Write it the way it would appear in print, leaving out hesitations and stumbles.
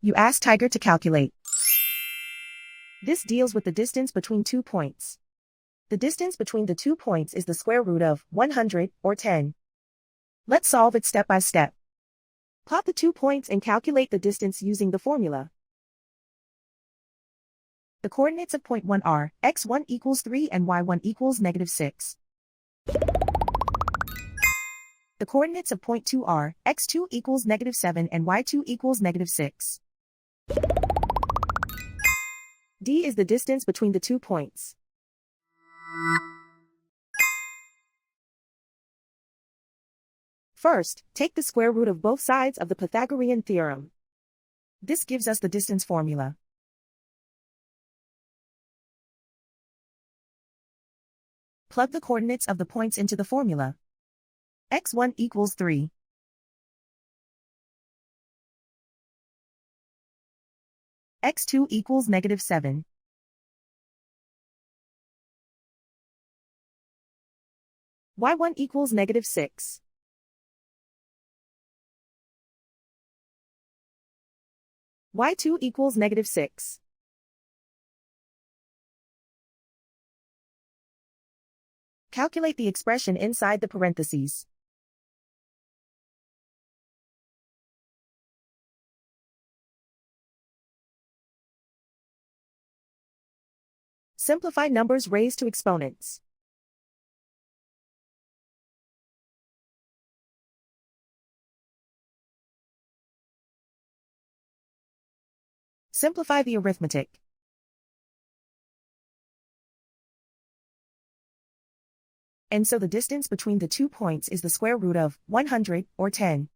You ask Tiger to calculate. This deals with the distance between 2 points. The distance between the 2 points is the square root of 100, or 10. Let's solve it step by step. Plot the 2 points and calculate the distance using the formula. The coordinates of point 1 are x1 equals 3 and y1 equals -6. The coordinates of point 2 are x2 equals -7 and y2 equals -6. D is the distance between the 2 points. First, take the square root of both sides of the Pythagorean theorem. This gives us the distance formula. Plug the coordinates of the points into the formula. x1 equals 3. x2 equals -7. y1 equals -6. y2 equals -6. Calculate the expression inside the parentheses. Simplify numbers raised to exponents. Simplify the arithmetic. And so the distance between the 2 points is the square root of 100, or 10.